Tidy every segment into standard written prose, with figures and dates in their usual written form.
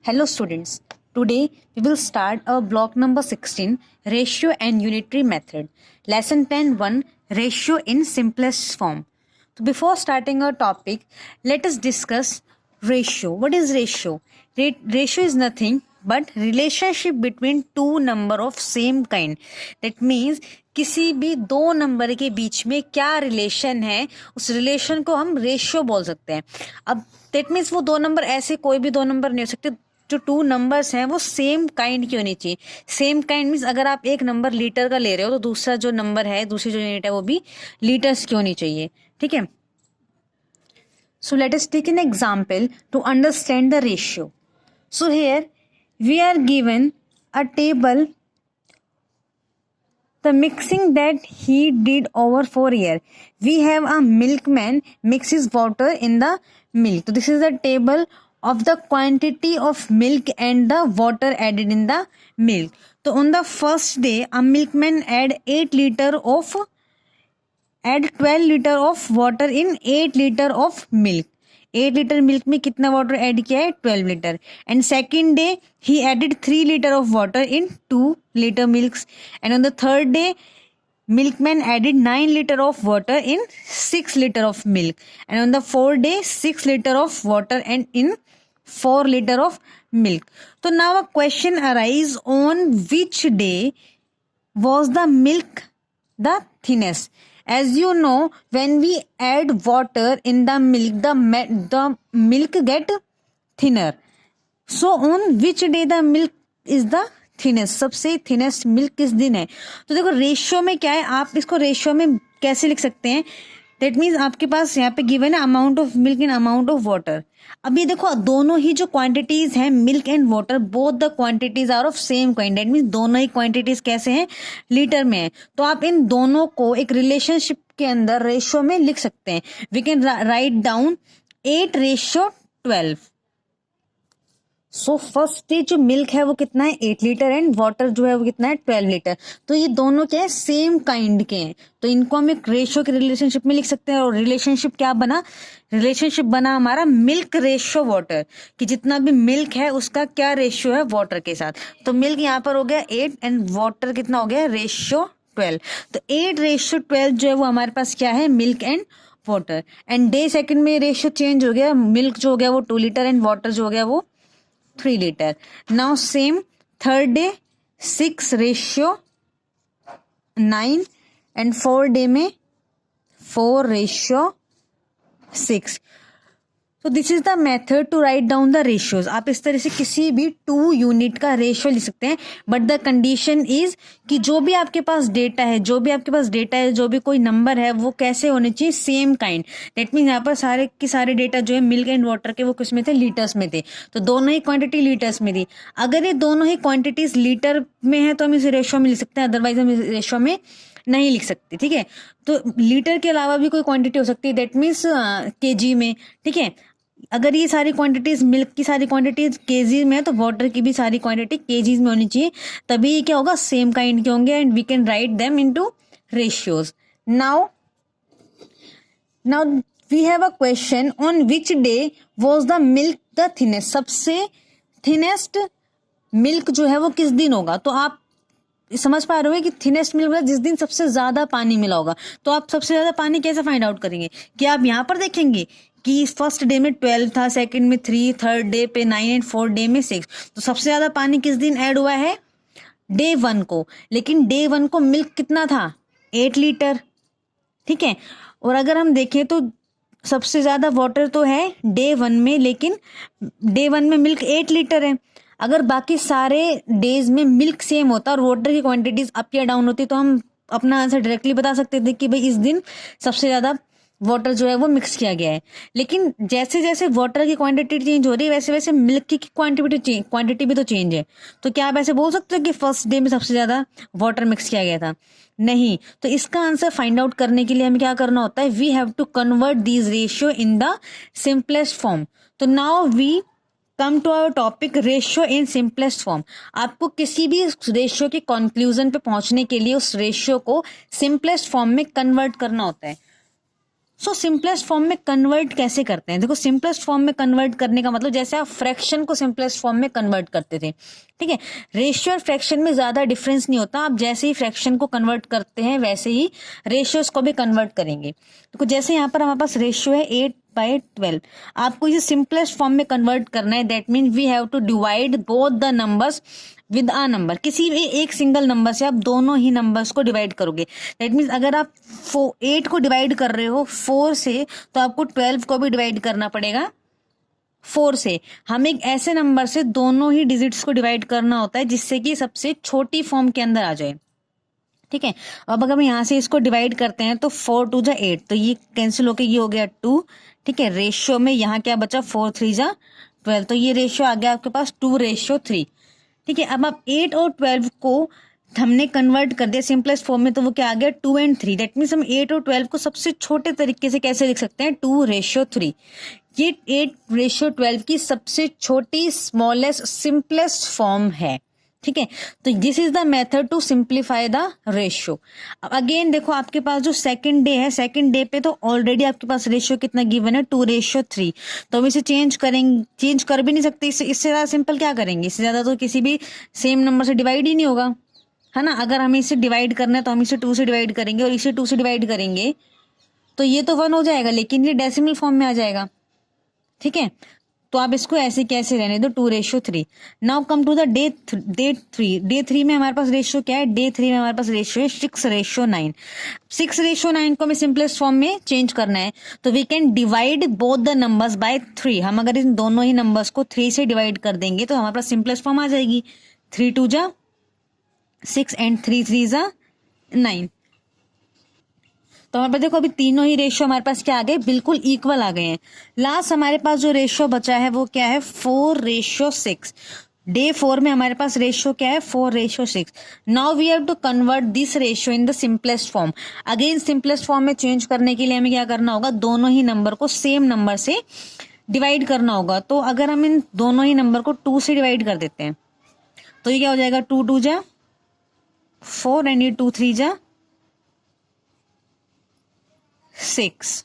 Hello students, today we will start our block number 16, ratio and unitary method. Lesson 10.1, ratio in simplest form. So before starting our topic, let us discuss ratio. What is ratio? Ratio is nothing but relationship between two number of same kind. That means किसी भी दो number के बीच में क्या relation है, उस relation को हम रेशियो बोल सकते हैं. अब दैट मीन्स वो दो नंबर ऐसे कोई भी दो नंबर नहीं हो सकते. जो टू नंबर्स हैं वो सेम काइंड की होनी चाहिए. सेम काइंड मीन्स अगर आप एक नंबर लीटर का ले रहे हो तो दूसरा जो नंबर है, दूसरी जो यूनिट है वो भी लीटर्स की होनी चाहिए. ठीक है. So let us take an example to understand the ratio. So here we are given a table, the mixing that he did over 4 years. We have a milkman mixes water in the milk. So this is the table of the quantity of milk and the water added in the milk. So on the first day, a milkman add 12 liter of water in 8 liter of milk. 8 liter milk में कितना water add किया है? 12 liter. And second day he added 3 liter of water in 2 liter milks. And on the third day milkman added 9 liter of water in 6 liter of milk. And on the fourth day 6 liter of water and in 4 liter of milk. So now a question arises, on which day was the milk the thinnest? As you know, when we add water in the milk, the milk get thinner. So on which day the milk is the thinnest? सबसे thinnest milk किस दिन है? तो देखो ratio में क्या है, आप इसको रेशियो में कैसे लिख सकते हैं? दैट मीन्स आपके पास यहाँ पे गिवन है amount of milk in amount of water. अब ये देखो दोनों ही जो क्वांटिटीज हैं milk and water, both the quantities are of same kind. That means दोनों ही क्वांटिटीज कैसे हैं? लीटर में है. तो आप इन दोनों को एक रिलेशनशिप के अंदर रेशियो में लिख सकते हैं. We can write down 8:12. So first day जो मिल्क है वो कितना है? 8 लीटर एंड वाटर जो है वो कितना है? 12 लीटर. तो ये दोनों क्या है? सेम काइंड के हैं. तो इनको हम एक रेशियो के रिलेशनशिप में लिख सकते हैं. और रिलेशनशिप क्या बना? रिलेशनशिप बना हमारा मिल्क रेशियो वाटर, कि जितना भी मिल्क है उसका क्या रेशियो है वाटर के साथ. तो मिल्क यहाँ पर हो गया 8 एंड वाटर कितना हो गया? रेशियो 12. तो 8:12 जो है वो हमारे पास क्या है? Milk and water. And day second में रेशियो चेंज हो गया. मिल्क जो हो गया वो 2 लीटर एंड वाटर जो हो गया वो 3 liter. Now same third day 6:9 and 4 day में 4:6. तो this is the method to write down the ratios. आप इस तरह से किसी भी टू यूनिट का रेशियो लिख सकते हैं. बट द कंडीशन इज कि जो भी आपके पास डेटा है, जो भी कोई नंबर है वो कैसे होने चाहिए? Same kind. दैट मीन यहाँ पर सारे के सारे डेटा जो है मिल्क एंड वाटर के वो किस में थे? लीटर्स में थे. तो दोनों ही क्वांटिटी लीटर्स में थी. अगर ये दोनों ही क्वांटिटीज लीटर में है तो हम इस रेशियो में लिख सकते हैं, अदरवाइज हम इस रेशियो में नहीं लिख सकते. ठीक है. तो लीटर के अलावा भी कोई क्वांटिटी हो सकती है, दैट मीन्स केजी में. ठीक है. अगर ये सारी क्वांटिटीज मिल्क की सारी क्वांटिटीज केजी में है तो वाटर की भी सारी क्वांटिटी केजीज में होनी चाहिए. तभी ये क्या होगा? सेम काइंड के होंगे and we can write them into ratios. Now we have a question, on which day was the milk the thinnest? सबसे थिनेस्ट मिल्क जो है वो किस दिन होगा? तो आप समझ पा रहे हो कि थिनेस्ट मिल्क जिस दिन सबसे ज्यादा पानी मिला होगा. तो आप सबसे ज्यादा पानी कैसे फाइंड आउट करेंगे? कि आप यहाँ पर देखेंगे कि फर्स्ट डे में 12 था, सेकंड में 3, थर्ड डे पे 9 एंड फोर्थ डे में 6. तो सबसे ज्यादा पानी किस दिन ऐड हुआ है? डे 1 को. लेकिन डे 1 को मिल्क कितना था? 8 लीटर. ठीक है. और अगर हम देखें तो सबसे ज्यादा वाटर तो है डे 1 में, लेकिन डे 1 में मिल्क 8 लीटर है. अगर बाकी सारे डेज में मिल्क सेम होता और वाटर की क्वांटिटीज अप या डाउन होती तो हम अपना आंसर डायरेक्टली बता सकते थे कि भाई इस दिन सबसे ज्यादा वाटर जो है वो मिक्स किया गया है. लेकिन जैसे जैसे वाटर की क्वांटिटी चेंज हो रही है वैसे वैसे मिल्क की क्वांटिटी भी तो चेंज है. तो क्या आप ऐसे बोल सकते हो कि फर्स्ट डे में सबसे ज्यादा वाटर मिक्स किया गया था? नहीं. तो इसका आंसर फाइंड आउट करने के लिए हमें क्या करना होता है? We have to convert these ratio in the simplest form. तो now we come to our topic, ratio in simplest form. आपको किसी भी रेशियो के कंक्लूजन पे पहुंचने के लिए उस रेशियो को सिंपलेस्ट फॉर्म में कन्वर्ट करना होता है. सो सिंपलेस्ट फॉर्म में कन्वर्ट कैसे करते हैं? देखो सिंपलेस्ट फॉर्म में कन्वर्ट करने का मतलब जैसे आप फ्रैक्शन को सिंपलेस्ट फॉर्म में कन्वर्ट करते थे, ठीक है, रेशियो और फ्रैक्शन में ज्यादा डिफरेंस नहीं होता। आप जैसे ही फ्रैक्शन को कन्वर्ट करते हैं वैसे ही रेशियोज को भी कन्वर्ट करेंगे। तो जैसे यहाँ पर हमारे पास रेशियो है 8/12, आपको इसे सिंपलेस्ट फॉर्म में कन्वर्ट करना है। That mean we have to divide both the numbers with a number. किसी भी एक सिंगल नंबर से आप दोनों ही नंबर्स को डिवाइड करोगे। दैट मीन्स अगर आप 8 को डिवाइड कर रहे हो 4 से, तो आपको 12 को भी डिवाइड करना पड़ेगा 4 से। हमें एक ऐसे नंबर से दोनों ही डिजिट्स को डिवाइड करना होता है जिससे कि सबसे छोटी फॉर्म के अंदर आ जाए, ठीक है। अब अगर हम यहाँ से इसको डिवाइड करते हैं तो 4 2 जा 8, तो ये कैंसिल होके ये हो गया 2, ठीक है। रेशियो में यहाँ क्या बचा 4 3 जा 12, तो ये रेशियो आ गया आपके पास 2:3, ठीक है। अब आप 8 और 12 को हमने कन्वर्ट कर दिया सिंपलेस्ट फॉर्म में, तो वो क्या आ गया 2 and 3। दैट मीन्स हम 8 और 12 को सबसे छोटे तरीके से कैसे लिख सकते हैं 2:3। ये 8:12 की सबसे छोटी स्मॉलेस्ट सिंपलेस्ट फॉर्म है, ठीक है। तो this is the method to simplify the ratio. अब अगेन देखो आपके पास जो सेकंड डे है, सेकंड डे पे तो ऑलरेडी आपके पास रेशियो कितना गिवन है 2:3, तो हम इसे चेंज कर भी नहीं सकते। इससे ज्यादा सिंपल क्या करेंगे? इससे ज्यादा तो किसी भी सेम नंबर से डिवाइड ही नहीं होगा, है ना। अगर हमें इसे डिवाइड करना है तो हम इसे 2 से डिवाइड करेंगे और इसे 2 से डिवाइड करेंगे तो ये तो 1 हो जाएगा, लेकिन ये डेसिमल फॉर्म में आ जाएगा, ठीक है। तो आप इसको ऐसे कैसे रहने दो 2:3। Now come to the day 3। Day 3 में हमारे पास रेशियो क्या है? डे 3 में हमारे पास रेशियो है 6:9। 6:9 को हमें सिंपलेस्ट फॉर्म में चेंज करना है, तो we can divide both the numbers by 3। हम अगर इन दोनों ही नंबर्स को 3 से डिवाइड कर देंगे तो हमारे पास सिंपलेस्ट फॉर्म आ जाएगी 3 2 जा 6 एंड 3 3 जा 9। तो हमारे पास देखो अभी तीनों ही रेशियो हमारे पास क्या आ गए? बिल्कुल इक्वल आ गए हैं। लास्ट हमारे पास जो रेशियो बचा है वो क्या है? 4:6। डे 4 में हमारे पास रेशियो क्या है? 4:6। Now we have to convert this ratio in the simplest form. Again simplest form में चेंज करने के लिए हमें क्या करना होगा? दोनों ही नंबर को सेम नंबर से डिवाइड करना होगा। तो अगर हम इन दोनों ही नंबर को 2 से डिवाइड कर देते हैं तो ये क्या हो जाएगा 2 2 जा 4 एंड ये 2 3 जा 6।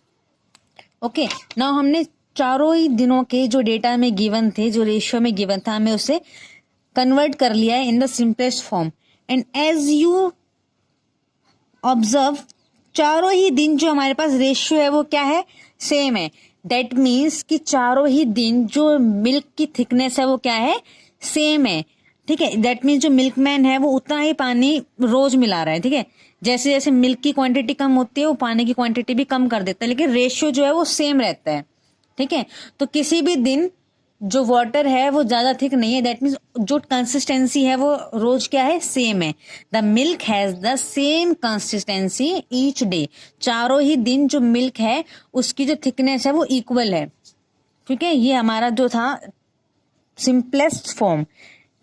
ओके, नाउ हमने चारों ही दिनों के जो डेटा में गिवन थे, जो रेशियो में गिवन था, हमें उसे कन्वर्ट कर लिया है in the simplest form. And as you observe, चारों ही दिन जो हमारे पास रेशियो है वो क्या है? सेम है। दैट मीन्स कि चारों ही दिन जो मिल्क की थिकनेस है वो क्या है? सेम है, ठीक है। दैट मीन्स जो मिल्कमैन है वो उतना ही पानी रोज मिला रहा है, ठीक है। जैसे जैसे मिल्क की क्वांटिटी कम होती है वो पानी की क्वांटिटी भी कम कर देता है, लेकिन रेशियो जो है वो सेम रहता है, ठीक है। तो किसी भी दिन जो वाटर है वो ज्यादा थिक नहीं है। दैट मीन्स जो कंसिस्टेंसी है वो रोज क्या है? सेम है। The milk has the same consistency each day. चारों ही दिन जो मिल्क है उसकी जो थिकनेस है वो इक्वल है, ठीक है। ये हमारा जो था सिंपलेस्ट फॉर्म,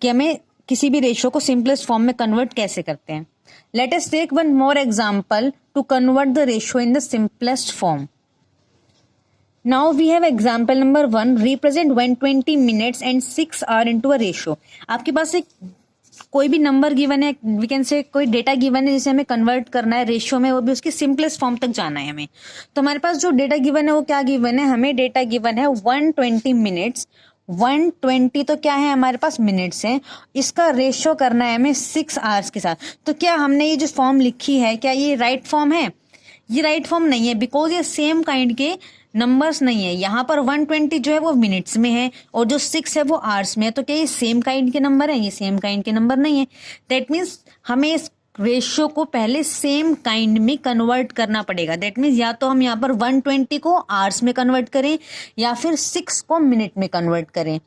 कि हमें किसी भी रेशियो को सिंपलेस्ट फॉर्म में कन्वर्ट कैसे करते हैं। Let us take one more example to convert the ratio in the simplest form. Now we have example number 1, represent 120 minutes and 6 hour into a ratio. आपके पास एक कोई भी नंबर गिवन है, वी कैन से कोई data given है जिसे हमें कन्वर्ट करना है रेशियो में, वो भी उसकी सिंपलेस्ट फॉर्म तक जाना है हमें। तो हमारे पास जो डेटा गिवन है वो क्या गिवन है? हमें डेटा गिवन है 120 मिनट्स। 120 तो क्या है? हमारे पास मिनट्स है। इसका रेशियो करना है हमें 6 आवर्स के साथ। तो क्या हमने ये जो फॉर्म लिखी है क्या ये राइट फॉर्म है? ये राइट फॉर्म नहीं है, बिकॉज ये सेम काइंड के नंबर्स नहीं है। यहाँ पर 120 जो है वो मिनट्स में है और जो 6 है वो आवर्स में है। तो क्या ये सेम काइंड के नंबर है? ये सेम काइंड के नंबर नहीं है। दैट मीन्स हमें इस रेशियो को पहले सेम काइंड में कन्वर्ट करना पड़ेगा। दैट मीन्स या तो हम यहाँ पर 120 को आवर्स में कन्वर्ट करें या फिर 6 को मिनट में कन्वर्ट करें।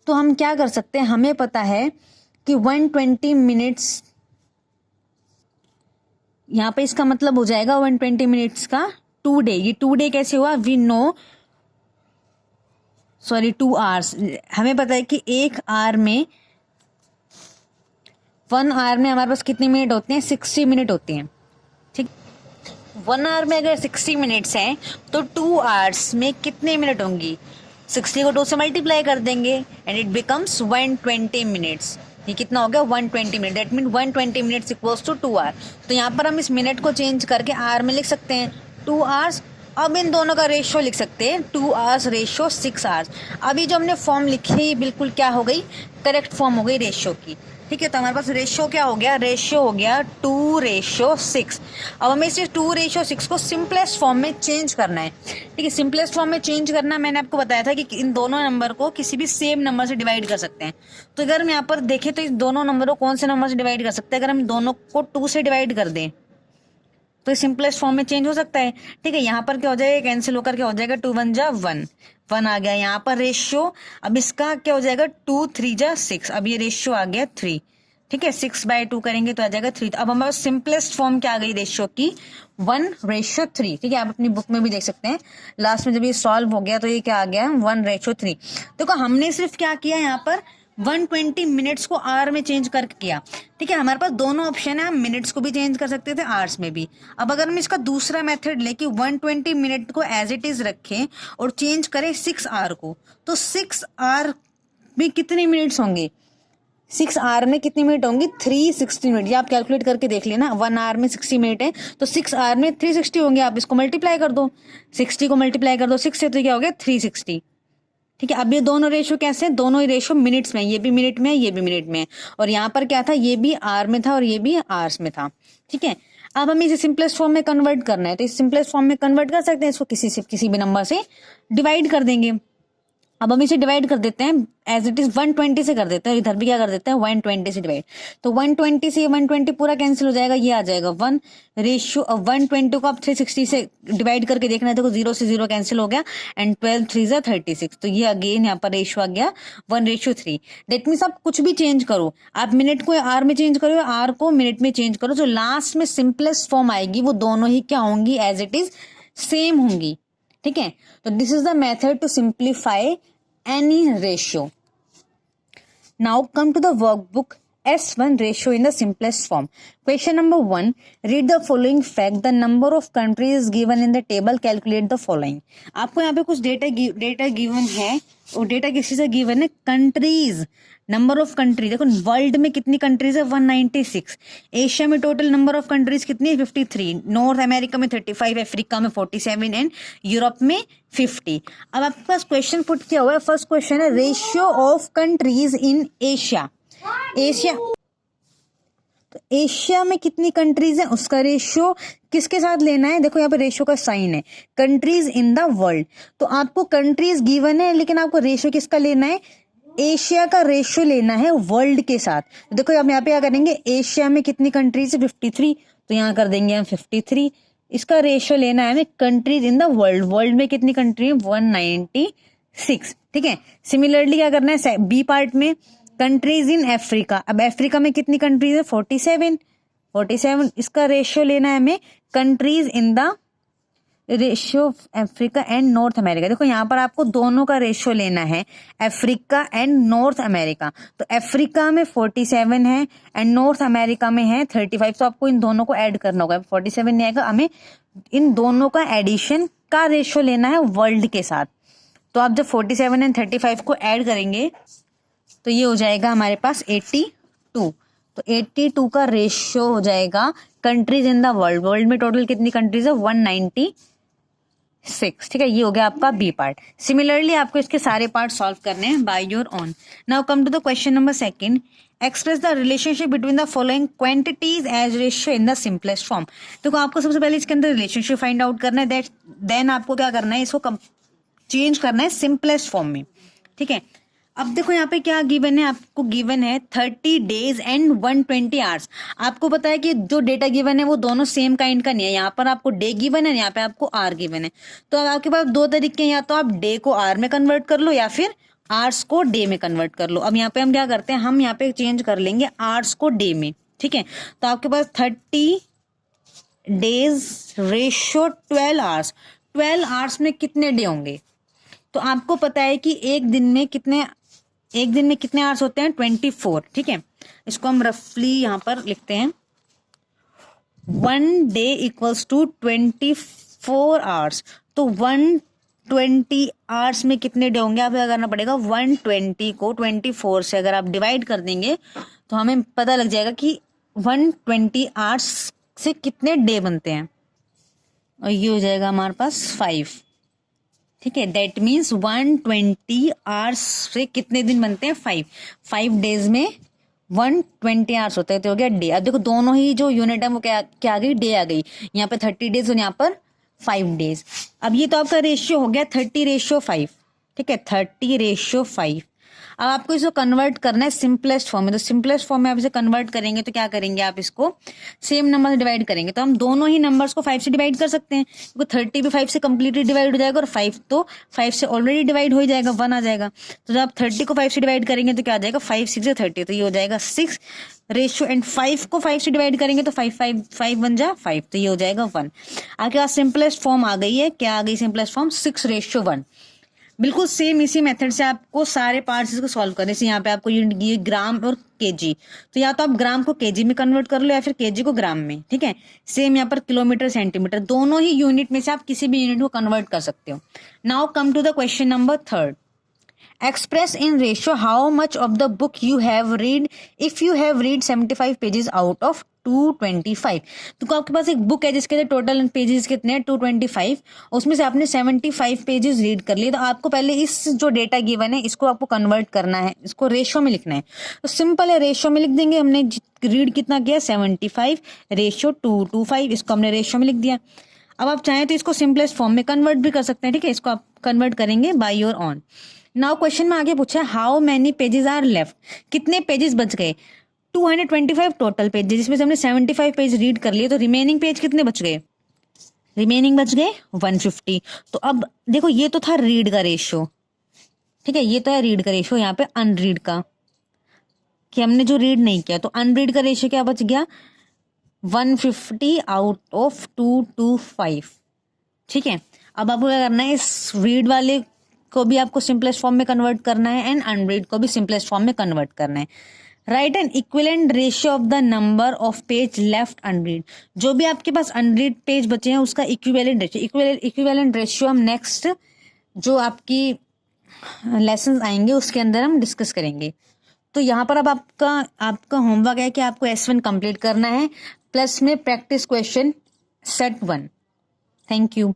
तो हम क्या कर सकते हैं? हमें पता है कि 120 मिनट्स, यहाँ पे इसका मतलब हो जाएगा 120 मिनट्स का 2 डे। ये 2 डे कैसे हुआ? We know, sorry 2 hours. हमें पता है कि 1 आवर में 1 आवर में हमारे पास कितने मिनट होते हैं? 60 मिनट होते हैं, ठीक। 1 आवर में अगर 60 मिनट्स हैं तो 2 आवर्स में कितने मिनट होंगी? 60 को 2 से मल्टीप्लाई कर देंगे एंड इट बिकम्स 120 मिनट्स। ये कितना हो गया? 120 minute. That mean 120 minutes equals to 2 hour. तो यहाँ पर हम इस मिनट को चेंज करके आवर में लिख सकते हैं। 2 आवर्स अब इन दोनों का रेशियो लिख सकते हैं 2 आवर्स रेशियो 6 आवर्स। अभी जो हमने फॉर्म लिखी है ये बिल्कुल क्या हो गई, करेक्ट फॉर्म हो गई रेशियो की। ठीक है, तो हमारे पास रेशियो क्या हो गया, रेशियो हो गया 2:6। अब हमें इसे 2:6 को सिंपलेस्ट फॉर्म में चेंज करना है। ठीक है, सिंपलेस्ट फॉर्म में चेंज करना, मैंने आपको बताया था कि इन दोनों नंबर को किसी भी सेम नंबर से डिवाइड कर सकते हैं। तो अगर हम यहाँ पर देखें तो इस दोनों नंबर को कौन से नंबर से डिवाइड कर सकते हैं, अगर हम दोनों को 2 से डिवाइड कर दें तो ये सिंपलेस्ट फॉर्म में चेंज हो सकता है। ठीक है, यहाँ पर क्या हो जाएगा, कैंसिल होकर क्या हो जाएगा, 2 1 जा 1, 1 आ गया यहाँ पर रेशियो। अब इसका क्या हो जाएगा, 2 3 जा 6, अब ये रेशियो आ गया 3। ठीक है, 6/2 करेंगे तो आ जाएगा 3। तो अब हमारे पास सिंपलेस्ट फॉर्म क्या आ गई रेशियो की, 1:3। ठीक है, आप अपनी बुक में भी देख सकते हैं, लास्ट में जब ये सॉल्व हो गया तो ये क्या आ गया, 1:3। देखो हमने सिर्फ क्या किया यहाँ पर, 120 मिनट्स को आवर में चेंज करके किया। ठीक है, हमारे पास दोनों ऑप्शन है, हम मिनट्स को भी चेंज कर सकते थे, आवर्स में भी। अब अगर हम इसका दूसरा मेथड लेके 120 मिनट को एज इट इज रखें और चेंज करें 6 आवर को, तो 6 आवर में कितने मिनट्स होंगे, 6 आवर में कितने मिनट होंगे, 360 मिनट। ये आप कैलकुलेट करके देख लेना, 1 आवर में 60 मिनट है तो 6 आवर में 360 होंगे। आप इसको मल्टीप्लाई कर दो, 60 को मल्टीप्लाई कर दो 6 से, तो क्या हो गया 360। ठीक है, अब ये दोनों रेशियो कैसे हैं, दोनों ही रेशियो मिनट्स में, ये भी मिनट में है, ये भी मिनट में है। और यहाँ पर क्या था, ये भी आवर में था और ये भी आवर्स में था। ठीक है, अब हमें इसे सिंपलेस्ट फॉर्म में कन्वर्ट करना है, तो इस सिंपलेस्ट फॉर्म में कन्वर्ट कर सकते हैं, इसको किसी भी नंबर से डिवाइड कर देंगे। अब हम इसे डिवाइड कर देते हैं, एज इट इज 120 से कर देते हैं, इधर भी क्या कर देते हैं 120 से डिवाइड। तो 120 से 120 पूरा कैंसिल हो जाएगा, ये आ जाएगा 1 रेशियो। अब 120 को आप 360 से डिवाइड करके देखना है, देखो 0 से 0 कैंसिल हो गया, एंड 12 3 जा 36। तो ये अगेन यहाँ पर रेशियो आ गया 1:3। दैट मीन्स आप कुछ भी चेंज करो, आप मिनट को आर में चेंज करो, आर को मिनट में चेंज करो, जो लास्ट में सिंपलेस्ट फॉर्म आएगी वो दोनों ही क्या होंगी, एज इट इज सेम होंगी। ठीक है, तो this is the method to simplify any ratio. Now come to the workbook S1 ratio in the simplest form. Question number 1. Read the following fact. The number of countries given in the table. Calculate the following. आपको यहाँ पे कुछ data given है, और data किसी से given है, countries, number of country. देखो वर्ल्ड में कितनी कंट्रीज है, 196। एशिया में टोटल नंबर ऑफ कंट्रीज कितनी है, 53। नॉर्थ अमेरिका में 35, अफ्रीका में 47 एंड यूरोप में 50। अब आपके पास क्वेश्चन पुट किया हुआ है, फर्स्ट क्वेश्चन है ratio of countries in Asia. तो एशिया में कितनी कंट्रीज है, उसका रेशियो किसके साथ लेना है, देखो यहाँ पे रेशियो का साइन है, कंट्रीज इन द वर्ल्ड। तो आपको कंट्रीज गिवन है, लेकिन आपको रेशियो किसका लेना है, एशिया का रेशियो लेना है वर्ल्ड के साथ। तो देखो हम यहाँ पे क्या करेंगे, एशिया में कितनी कंट्रीज है, 53, तो यहाँ कर देंगे हम 53। इसका रेशियो लेना है हमें countries in the world, world में कितनी कंट्री है, 196। ठीक है, सिमिलरली क्या करना है, बी पार्ट में कंट्रीज इन अफ्रीका। अब अफ्रीका में कितनी कंट्रीज है, 47। इसका रेशियो लेना है हमें countries in the ratio of Africa and north America. देखो यहाँ पर आपको दोनों का रेशियो लेना है, अफ्रीका एंड नॉर्थ अमेरिका। तो अफ्रीका में 47 है एंड नॉर्थ अमेरिका में है 35। तो आपको इन दोनों को ऐड करना होगा, 47 नहीं आएगा, हमें इन दोनों का एडिशन का रेशियो लेना है वर्ल्ड के साथ। तो आप जब 47 एंड 35 को ऐड करेंगे तो ये हो जाएगा हमारे पास 82। तो 82 का रेशियो हो जाएगा countries in the world. World में टोटल कितनी कंट्रीज है, 196। ठीक है, ये हो गया आपका बी पार्ट। सिमिलरली आपको इसके सारे पार्ट सॉल्व करने हैं by your own. Now come to the question number second. Express the relationship between the following quantities as ratio in the simplest form. देखो आपको सबसे पहले इसके अंदर रिलेशनशिप फाइंड आउट करना है, देन आपको क्या करना है, इसको चेंज करना है सिंपलेस्ट फॉर्म में। ठीक है, अब देखो यहाँ पे क्या गिवन है, आपको गिवन है 30 डेज एंड 120 आवर्स। आपको पता है कि जो डेटा गिवन है वो दोनों सेम काइंड का नहीं है, यहाँ पर आपको डे गिवन है, यहाँ पे आपको आर गिवन है। तो अब आपके पास दो तरीके हैं, या तो आप डे को आर में कन्वर्ट कर लो या फिर आवर्स को डे में कन्वर्ट कर लो। अब यहाँ पे हम क्या करते हैं, हम यहाँ पे चेंज कर लेंगे आवर्स को डे में। ठीक है, तो आपके पास 30 डेज रेशियो 12 आवर्स। 12 आवर्स में कितने डे होंगे, तो आपको पता है कि एक दिन में कितने आवर्स होते हैं, 24। ठीक है, इसको हम रफली यहाँ पर लिखते हैं, 1 डे इक्वल्स टू 24 आवर्स। तो 120 आवर्स में कितने डे होंगे, आप क्या करना पड़ेगा, 120 को 24 से अगर आप डिवाइड कर देंगे तो हमें पता लग जाएगा कि 120 आवर्स से कितने डे बनते हैं। और ये हो जाएगा हमारे पास 5। ठीक है, दैट मीन्स 120 आवर्स से कितने दिन बनते हैं? 5 डेज में 120 आवर्स होते हैं, तो हो गया डे। अब देखो दोनों ही जो यूनिट है वो क्या आ गई? डे आ गई। यहाँ पे 30 डेज और यहाँ पर 5 डेज। अब ये तो आपका रेशियो हो गया 30:5। ठीक है, 30:5। अब आपको इसको कन्वर्ट करना है सिंपलेस्ट फॉर्म में, तो सिंपलेस्ट फॉर्म में आप इसे कन्वर्ट करेंगे तो क्या करेंगे? आप इसको सेम नंबर से डिवाइड करेंगे, तो हम दोनों ही नंबर्स को 5 से डिवाइड कर सकते हैं, क्योंकि 30 भी 5 से कम्प्लीटली डिवाइड हो जाएगा और 5 तो 5 से ऑलरेडी डिवाइड हो ही जाएगा, 1 आ जाएगा। तो जब आप 30 को 5 से डिवाइड करेंगे तो क्या आ जाएगा? 5 6 30, तो ये हो जाएगा 6 रेशियो। एंड 5 को 5 से डिवाइड करेंगे तो 5 1 जा 5, तो ये हो जाएगा 1। आपके पास सिंपलेस्ट फॉर्म आ गई है। क्या आ गई सिंपलेस्ट फॉर्म? 6:1। बिल्कुल सेम इसी मेथड से आपको सारे पार्ट्स को सॉल्व करने से। यहाँ पे आपको ये ग्राम और केजी, तो या तो आप ग्राम को केजी में कन्वर्ट कर लो या फिर केजी को ग्राम में। ठीक है, सेम यहाँ पर किलोमीटर सेंटीमीटर, दोनों ही यूनिट में से आप किसी भी यूनिट को कन्वर्ट कर सकते हो। Now come to the question number 3। Express in ratio how much of the book you have read if you have read 75 pages out of 225। तो आपके पास एक बुक है जिसके टोटल पेजेस कितने हैं? 225। उसमें से आपने 75 पेजेस रीड कर लिए, तो आपको पहले इस जो डेटा गिवन है इसको आपको कन्वर्ट करना है, इसको रेशियो में लिखना है। तो सिंपल है, रेशियो में लिख देंगे। हमने रीड कितना किया? 75:225, इसको हमने रेशियो में लिख दिया। अब आप चाहें तो इसको सिंपलेस्ट फॉर्म में कन्वर्ट भी कर सकते हैं। ठीक है, इसको आप कन्वर्ट करेंगे by your own. Now question में आगे पूछा how many pages are left, कितने पेजेस बच गए? 225 टोटल पेजेस, जिसमें से हमने 75 पेज रीड कर लिए, तो रिमेनिंग पेज कितने बच गए? रिमेनिंग बच गए 150। तो अब देखो ये तो था रीड का रेशियो। ठीक है, ये तो है रीड का रेशियो। यहाँ पे अनरीड का, कि हमने जो रीड नहीं किया, तो अनरीड का रेशियो क्या बच गया? 150 आउट ऑफ 225। ठीक है, अब आपको क्या करना है? इस रीड वाले को भी आपको सिंपलेस्ट फॉर्म में कन्वर्ट करना है एंड अनरीड को भी सिंपलेस्ट फॉर्म में कन्वर्ट करना है। Right N equivalent ratio of the number of page left unread. जो भी आपके पास अनरीड पेज बचे हैं उसका इक्विवेलेंट रेशियो, इक्विवेलेंट रेशियो हम नेक्स्ट जो आपकी लेसन्स आएंगे उसके अंदर हम डिस्कस करेंगे। तो यहाँ पर अब आपका होमवर्क है कि आपको S1 कंप्लीट करना है, प्लस में practice question set 1। Thank you.